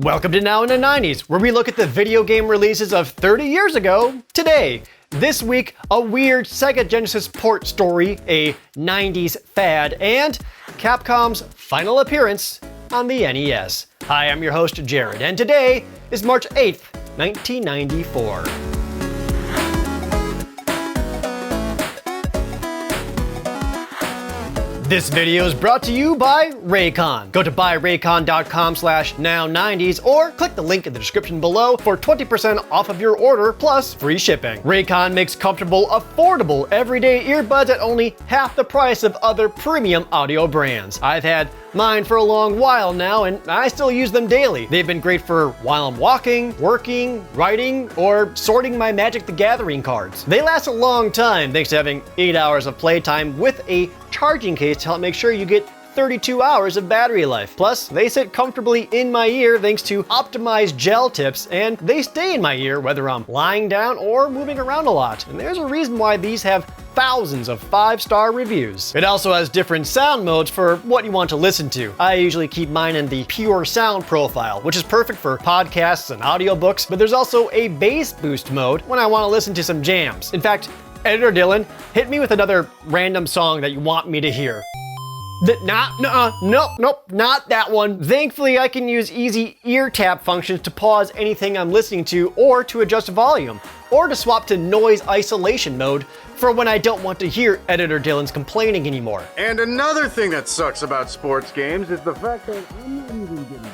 Welcome to Now in the 90s, where we look at the video game releases of 30 years ago today. This week, a weird Sega Genesis port story, a 90s fad, and Capcom's final appearance on the NES. Hi, I'm your host, Jared, and today is March 8th, 1994. This video is brought to you by Raycon. Go to buyraycon.com/now90s or click the link in the description below for 20% off of your order plus free shipping. Raycon makes comfortable, affordable, everyday earbuds at only half the price of other premium audio brands. I've had mine for a long while now and I still use them daily. They've been great for while I'm walking, working, writing, or sorting my Magic the Gathering cards. They last a long time thanks to having 8 hours of playtime with a charging case to help make sure you get 32 hours of battery life. Plus, they sit comfortably in my ear thanks to optimized gel tips, and they stay in my ear whether I'm lying down or moving around a lot. And there's a reason why these have thousands of 5-star reviews. It also has different sound modes for what you want to listen to. I usually keep mine in the pure sound profile, which is perfect for podcasts and audiobooks, but there's also a bass boost mode when I want to listen to some jams. In fact, Editor Dylan, hit me with another random song that you want me to hear. Nope, not that one. Thankfully, I can use easy ear tap functions to pause anything I'm listening to or to adjust volume, or to swap to noise isolation mode for when I don't want to hear Editor Dylan's complaining anymore. And another thing that sucks about sports games is the fact that I'm not even getting.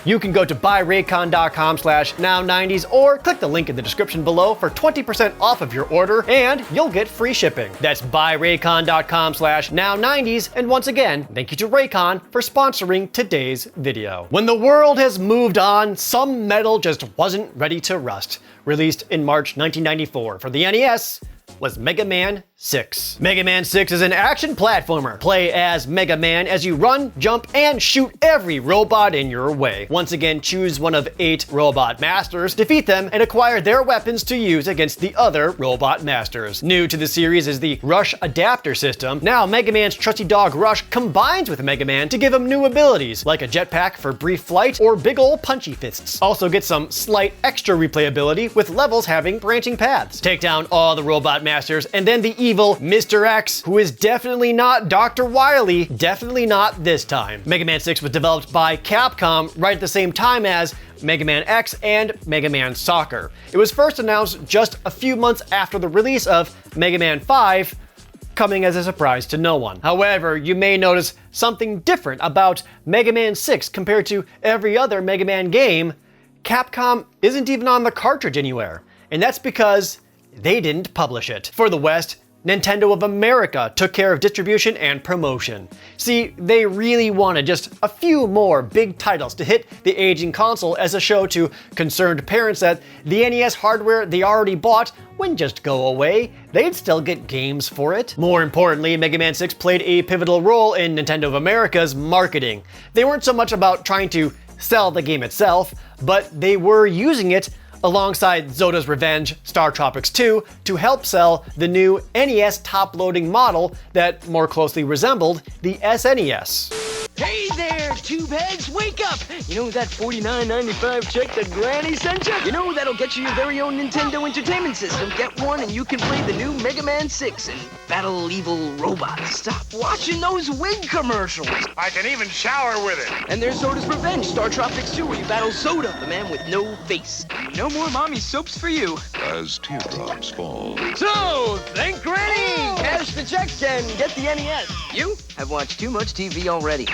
You can go to buyraycon.com/now90s or click the link in the description below for 20% off of your order and you'll get free shipping. That's buyraycon.com/now90s, and once again, thank you to Raycon for sponsoring today's video. When the world has moved on, some metal just wasn't ready to rust. Released in March 1994 for the NES was Mega Man 6. Mega Man 6 is an action platformer. Play as Mega Man as you run, jump, and shoot every robot in your way. Once again, choose one of 8 robot masters, defeat them, and acquire their weapons to use against the other robot masters. New to the series is the Rush adapter system. Now Mega Man's trusty dog Rush combines with Mega Man to give him new abilities, like a jetpack for brief flight or big ol' punchy fists. Also get some slight extra replayability with levels having branching paths. Take down all the robot masters, and then the evil Mr. X, who is definitely not Dr. Wily, definitely not this time. Mega Man 6 was developed by Capcom right at the same time as Mega Man X and Mega Man Soccer. It was first announced just a few months after the release of Mega Man 5, coming as a surprise to no one. However, you may notice something different about Mega Man 6 compared to every other Mega Man game. Capcom isn't even on the cartridge anywhere, and that's because they didn't publish it. For the West, Nintendo of America took care of distribution and promotion. See, they really wanted just a few more big titles to hit the aging console as a show to concerned parents that the NES hardware they already bought wouldn't just go away, they'd still get games for it. More importantly, Mega Man 6 played a pivotal role in Nintendo of America's marketing. They weren't so much about trying to sell the game itself, but they were using it alongside Zoda's Revenge, Star Tropics 2, to help sell the new NES top-loading model that more closely resembled the SNES. Hey there, tube heads, wake up! You know that $49.95 check that Granny sent you? You know that'll get you your very own Nintendo Entertainment System. Get one and you can play the new Mega Man 6 and battle evil robots. Stop watching those wig commercials. I can even shower with it. And there's Zoda's Revenge, Star Tropics 2, where you battle Zoda, the man with no face. No more mommy soaps for you. As teardrops fall. So, thank Granny! Cash the checks and get the NES. You have watched too much TV already.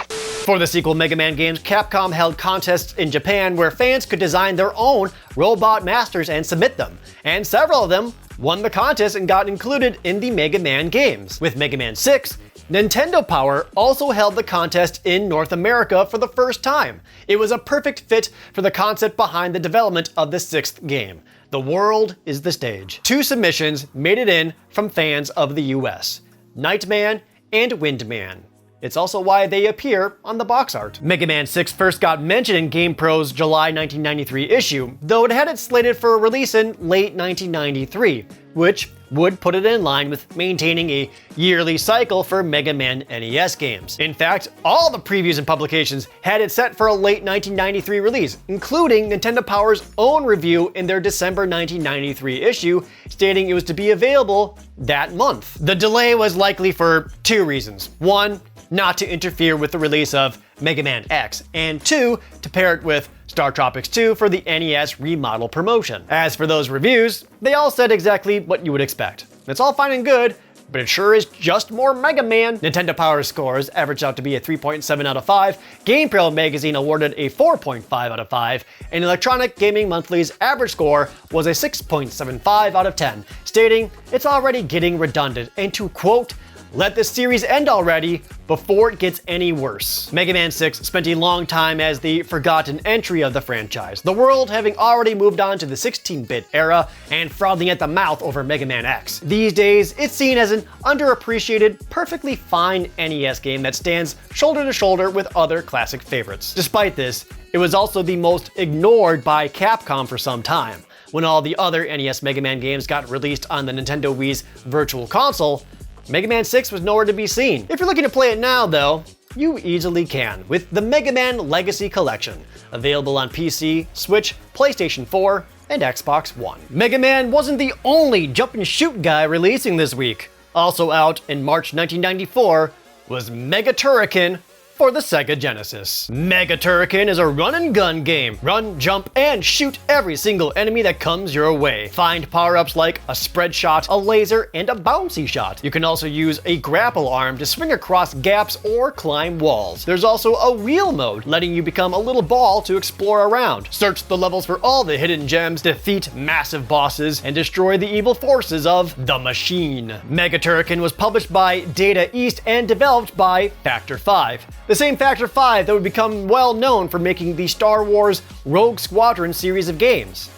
For the sequel Mega Man games, Capcom held contests in Japan where fans could design their own robot masters and submit them. And several of them won the contest and got included in the Mega Man games. With Mega Man 6, Nintendo Power also held the contest in North America for the first time. It was a perfect fit for the concept behind the development of the 6th game. The world is the stage. 2 submissions made it in from fans of the US, Nightman and Windman. It's also why they appear on the box art. Mega Man 6 first got mentioned in GamePro's July 1993 issue, though it had it slated for release in late 1993, which would put it in line with maintaining a yearly cycle for Mega Man NES games. In fact, all the previews and publications had it set for a late 1993 release, including Nintendo Power's own review in their December 1993 issue, stating it was to be available that month. The delay was likely for two reasons. One, not to interfere with the release of Mega Man X, and two, to pair it with Star Tropics 2 for the NES remodel promotion. As for those reviews, they all said exactly what you would expect. It's all fine and good, but it sure is just more Mega Man. Nintendo Power scores averaged out to be a 3.7 out of 5, GamePro magazine awarded a 4.5 out of 5, and Electronic Gaming Monthly's average score was a 6.75 out of 10, stating it's already getting redundant, and to quote, "Let this series end already before it gets any worse." Mega Man 6 spent a long time as the forgotten entry of the franchise, the world having already moved on to the 16-bit era and frothing at the mouth over Mega Man X. These days, it's seen as an underappreciated, perfectly fine NES game that stands shoulder to shoulder with other classic favorites. Despite this, it was also the most ignored by Capcom for some time. When all the other NES Mega Man games got released on the Nintendo Wii's Virtual Console, Mega Man 6 was nowhere to be seen. If you're looking to play it now, though, you easily can, with the Mega Man Legacy Collection, available on PC, Switch, PlayStation 4, and Xbox One. Mega Man wasn't the only jump and shoot guy releasing this week. Also out in March 1994 was Mega Turrican for the Sega Genesis. Mega Turken is a run and gun game. Run, jump, and shoot every single enemy that comes your way. Find power-ups like a spread shot, a laser, and a bouncy shot. You can also use a grapple arm to swing across gaps or climb walls. There's also a wheel mode, letting you become a little ball to explore around. Search the levels for all the hidden gems, defeat massive bosses, and destroy the evil forces of the machine. Mega Turken was published by Data East and developed by Factor 5. The same Factor 5 that would become well known for making the Star Wars Rogue Squadron series of games.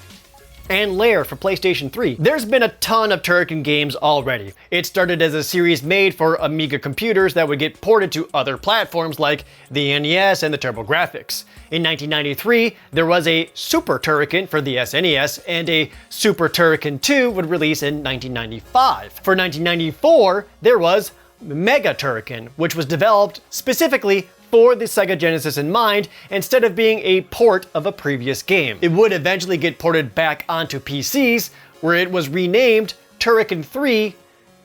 And Lair for PlayStation 3. There's been a ton of Turken games already. It started as a series made for Amiga computers that would get ported to other platforms like the NES and the TurboGrafx. In 1993, there was a Super Turrican for the SNES, and a Super Turrican 2 would release in 1995. For 1994, there was Mega Turrican, which was developed specifically for the Sega Genesis in mind, instead of being a port of a previous game. It would eventually get ported back onto PCs, where it was renamed Turrican 3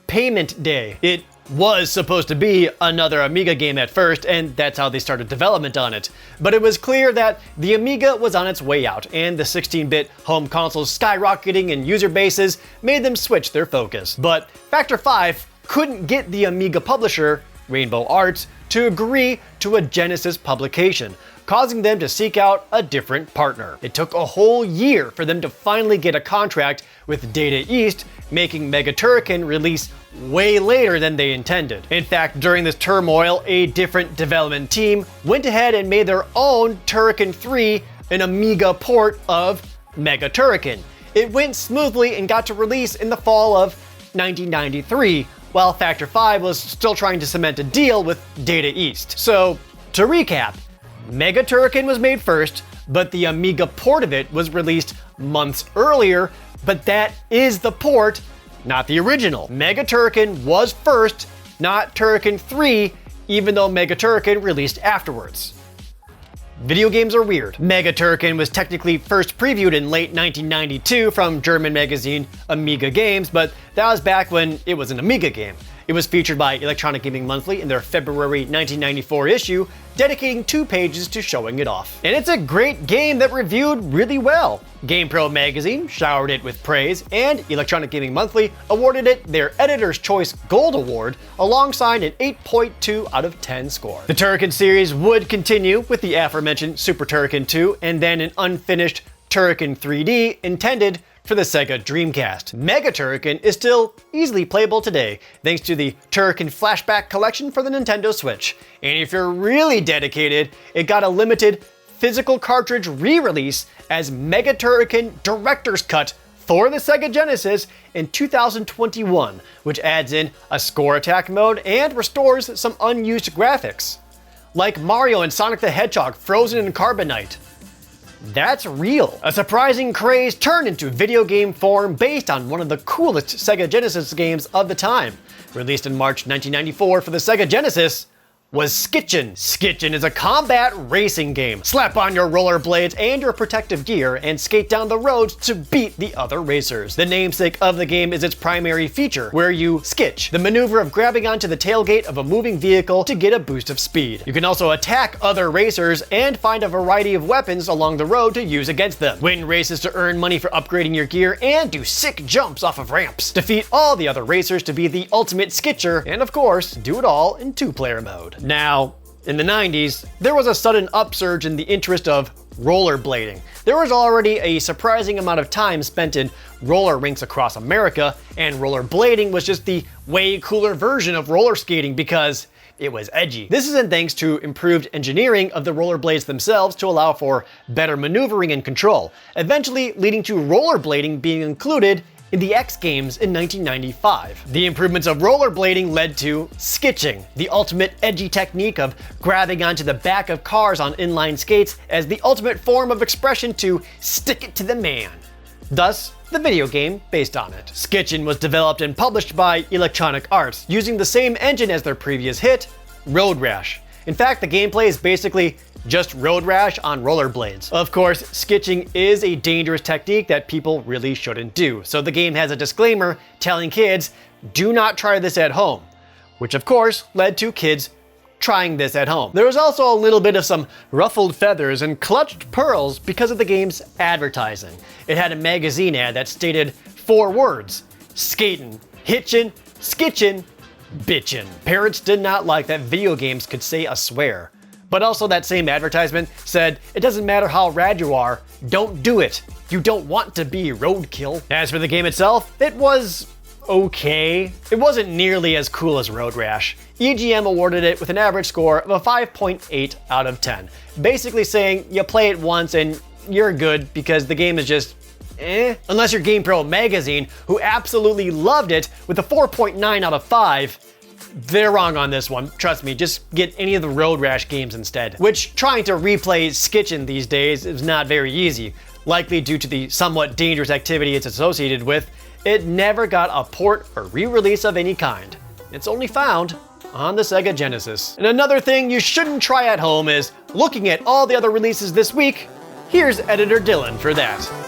Payment Day. It was supposed to be another Amiga game at first, and that's how they started development on it. But it was clear that the Amiga was on its way out, and the 16-bit home consoles skyrocketing in user bases made them switch their focus. But Factor 5 couldn't get the Amiga publisher, Rainbow Arts, to agree to a Genesis publication, causing them to seek out a different partner. It took a whole year for them to finally get a contract with Data East, making Mega Turrican release way later than they intended. In fact, during this turmoil, a different development team went ahead and made their own Turrican 3, an Amiga port of Mega Turrican. It went smoothly and got to release in the fall of 1993, while Factor 5 was still trying to cement a deal with Data East. So, to recap, Mega Turrican was made first, but the Amiga port of it was released months earlier, but that is the port, not the original. Mega Turrican was first, not Turrican 3, even though Mega Turrican released afterwards. Video games are weird. Mega Turken was technically first previewed in late 1992 from German magazine Amiga Games, but that was back when it was an Amiga game. It was featured by Electronic Gaming Monthly in their February 1994 issue, dedicating 2 pages to showing it off. And it's a great game that reviewed really well. GamePro magazine showered it with praise, and Electronic Gaming Monthly awarded it their Editor's Choice Gold Award, alongside an 8.2 out of 10 score. The Turrican series would continue with the aforementioned Super Turrican 2, and then an unfinished Turrican 3D intended for the Sega Dreamcast. Mega Turrican is still easily playable today, thanks to the Turrican Flashback Collection for the Nintendo Switch. And if you're really dedicated, it got a limited physical cartridge re-release as Mega Turrican Director's Cut for the Sega Genesis in 2021, which adds in a score attack mode and restores some unused graphics, like Mario and Sonic the Hedgehog frozen in carbonite. That's real. A surprising craze turned into video game form based on one of the coolest Sega Genesis games of the time. Released in March 1994 for the Sega Genesis, was Skitchin. Skitchin is a combat racing game. Slap on your rollerblades and your protective gear and skate down the roads to beat the other racers. The namesake of the game is its primary feature, where you skitch, the maneuver of grabbing onto the tailgate of a moving vehicle to get a boost of speed. You can also attack other racers and find a variety of weapons along the road to use against them. Win races to earn money for upgrading your gear and do sick jumps off of ramps. Defeat all the other racers to be the ultimate skitcher, and of course, do it all in 2-player mode. Now, in the 90s, there was a sudden upsurge in the interest of rollerblading. There was already a surprising amount of time spent in roller rinks across America, and rollerblading was just the way cooler version of roller skating because it was edgy. This isn't thanks to improved engineering of the rollerblades themselves to allow for better maneuvering and control, eventually leading to rollerblading being included in the X Games in 1995. The improvements of rollerblading led to skitching, the ultimate edgy technique of grabbing onto the back of cars on inline skates as the ultimate form of expression to stick it to the man. Thus, the video game based on it. Skitchin was developed and published by Electronic Arts, using the same engine as their previous hit, Road Rash. In fact, the gameplay is basically just Road Rash on rollerblades. Of course, skitching is a dangerous technique that people really shouldn't do, so the game has a disclaimer telling kids, do not try this at home, which of course led to kids trying this at home. There was also a little bit of some ruffled feathers and clutched pearls because of the game's advertising. It had a magazine ad that stated 4 words: skatin', hitchin', skitchin', bitchin'. Parents did not like that video games could say a swear. But also that same advertisement said, it doesn't matter how rad you are, don't do it. You don't want to be roadkill. As for the game itself, it was okay. It wasn't nearly as cool as Road Rash. EGM awarded it with an average score of a 5.8 out of 10. Basically saying you play it once and you're good because the game is just Unless you're GamePro magazine, who absolutely loved it with a 4.9 out of 5. They're wrong on this one. Trust me, just get any of the Road Rash games instead. Which, trying to replay Skitchin these days is not very easy. Likely due to the somewhat dangerous activity it's associated with, it never got a port or re-release of any kind. It's only found on the Sega Genesis. And another thing you shouldn't try at home is looking at all the other releases this week. Here's Editor Dylan for that.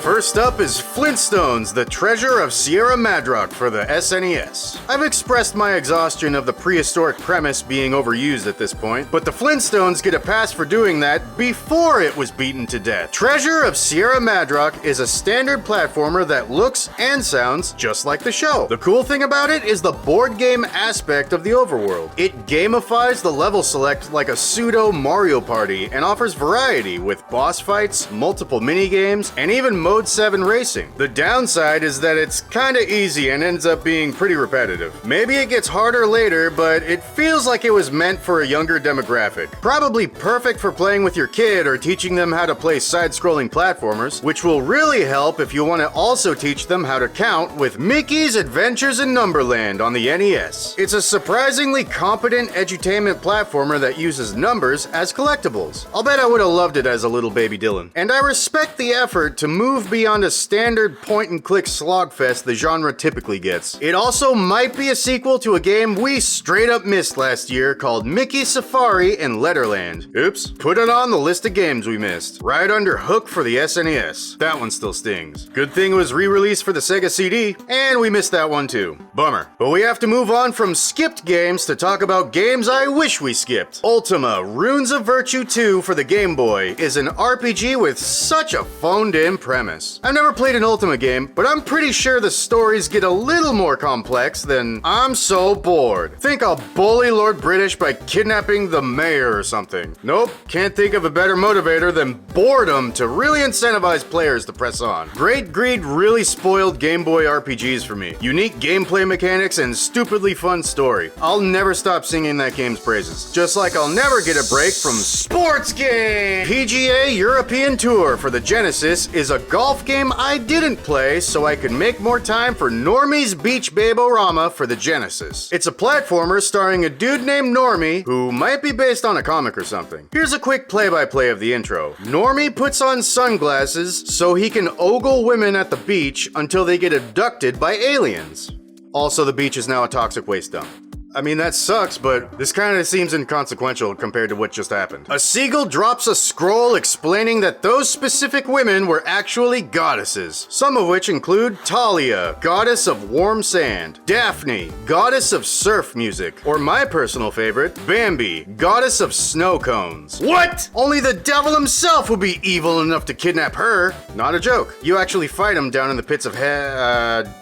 First up is Flintstones, the Treasure of Sierra Madrox for the SNES. I've expressed my exhaustion of the prehistoric premise being overused at this point, but the Flintstones get a pass for doing that before it was beaten to death. Treasure of Sierra Madrox is a standard platformer that looks and sounds just like the show. The cool thing about it is the board game aspect of the overworld. It gamifies the level select like a pseudo Mario Party and offers variety with boss fights, multiple minigames, and even Mode 7 racing. The downside is that it's kinda easy and ends up being pretty repetitive. Maybe it gets harder later, but it feels like it was meant for a younger demographic. Probably perfect for playing with your kid or teaching them how to play side-scrolling platformers, which will really help if you want to also teach them how to count with Mickey's Adventures in Numberland on the NES. It's a surprisingly competent edutainment platformer that uses numbers as collectibles. I'll bet I would have loved it as a little baby Dylan. And I respect the effort to move beyond a standard point-and-click slogfest the genre typically gets. It also might be a sequel to a game we straight up missed last year called Mickey Safari in Letterland. Oops, put it on the list of games we missed. Right under Hook for the SNES. That one still stings. Good thing it was re-released for the Sega CD, and we missed that one too. Bummer. But we have to move on from skipped games to talk about games I wish we skipped. Ultima Runes of Virtue 2 for the Game Boy is an RPG with such a phoned-in premise. premise. I've never played an Ultimate game, but I'm pretty sure the stories get a little more complex than I'm so bored. Think I'll bully Lord British by kidnapping the mayor or something. Nope, can't think of a better motivator than boredom to really incentivize players to press on. Great Greed really spoiled Game Boy RPGs for me. Unique gameplay mechanics and stupidly fun story. I'll never stop singing that game's praises. Just like I'll never get a break from sports game! PGA European Tour for the Genesis is a golf game I didn't play so I could make more time for Normie's Beach Babe-O-Rama for the Genesis. It's a platformer starring a dude named Normie who might be based on a comic or something. Here's a quick play-by-play of the intro. Normie puts on sunglasses so he can ogle women at the beach until they get abducted by aliens. Also, the beach is now a toxic waste dump. I mean, that sucks, but this kind of seems inconsequential compared to what just happened. A seagull drops a scroll explaining that those specific women were actually goddesses, some of which include Talia, goddess of warm sand, Daphne, goddess of surf music, or my personal favorite, Bambi, goddess of snow cones. What? Only the devil himself would be evil enough to kidnap her. Not a joke. You actually fight him down in the pits of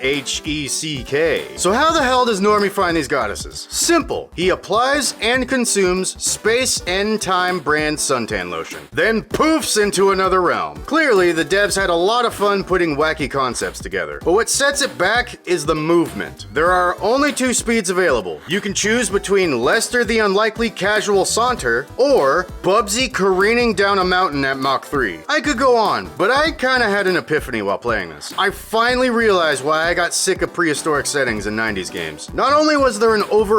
H-E-C-K. So how the hell does Normie find these goddesses? Simple. He applies and consumes Space End Time brand suntan lotion, then poofs into another realm. Clearly, the devs had a lot of fun putting wacky concepts together, but what sets it back is the movement. There are only 2 speeds available. You can choose between Lester the Unlikely Casual Saunter or Bubsy careening down a mountain at Mach 3. I could go on, but I kinda had an epiphany while playing this. I finally realized why I got sick of prehistoric settings in 90s games. Not only was there an overabundance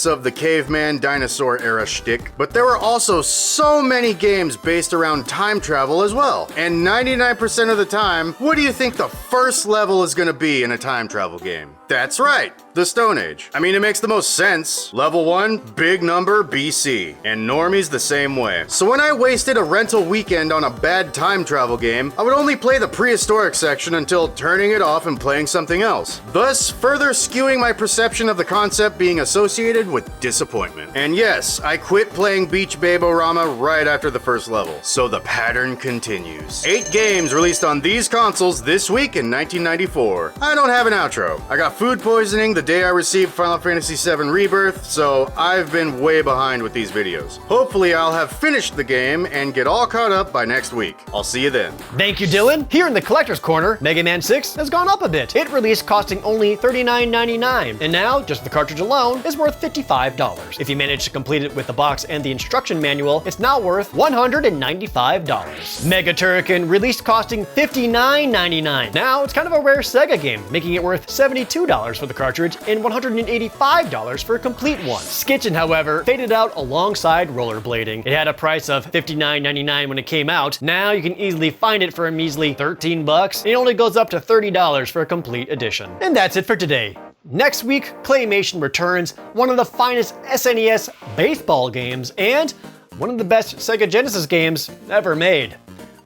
of the caveman dinosaur era shtick, but there were also so many games based around time travel as well. And 99% of the time, what do you think the first level is gonna be in a time travel game? That's right, the Stone Age. I mean, it makes the most sense. Level 1, big number, BC. And Normie's the same way. So when I wasted a rental weekend on a bad time travel game, I would only play the prehistoric section until turning it off and playing something else, thus further skewing my perception of the concept being associated with disappointment. And yes, I quit playing Beach Babe-O-Rama right after the first level, so the pattern continues. 8 games released on these consoles this week in 1994. I don't have an outro. I got food poisoning the day I received Final Fantasy VII Rebirth, so I've been way behind with these videos. Hopefully I'll have finished the game and get all caught up by next week. I'll see you then. Thank you, Dylan. Here in the collector's corner, Mega Man 6 has gone up a bit. It released costing only $39.99, and now just the cartridge alone is worth $55. If you manage to complete it with the box and the instruction manual, it's now worth $195. Mega Turrican released costing $59.99. Now it's kind of a rare Sega game, making it worth $72 for the cartridge and $185 for a complete one. Skitchin, however, faded out alongside rollerblading. It had a price of $59.99 when it came out. Now you can easily find it for a measly $13, and it only goes up to $30 for a complete edition. And that's it for today. Next week, Claymation returns, one of the finest SNES baseball games and one of the best Sega Genesis games ever made.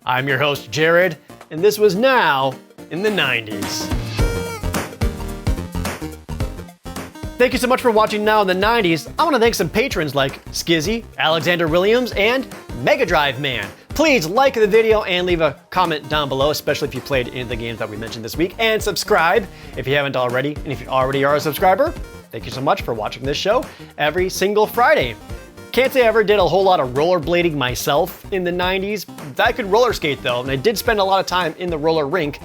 I'm your host, Jared, and this was Now in the 90s. Thank you so much for watching Now in the 90s. I want to thank some patrons like Skizzy, Alexander Williams, and Mega Drive Man. Please like the video and leave a comment down below, especially if you played any of the games that we mentioned this week. And subscribe if you haven't already. And if you already are a subscriber, thank you so much for watching this show every single Friday. Can't say I ever did a whole lot of rollerblading myself in the 90s. I could roller skate though, and I did spend a lot of time in the roller rink.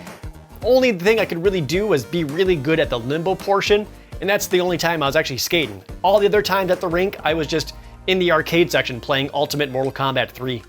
Only thing I could really do was be really good at the limbo portion, and that's the only time I was actually skating. All the other times at the rink, I was just in the arcade section playing Ultimate Mortal Kombat 3.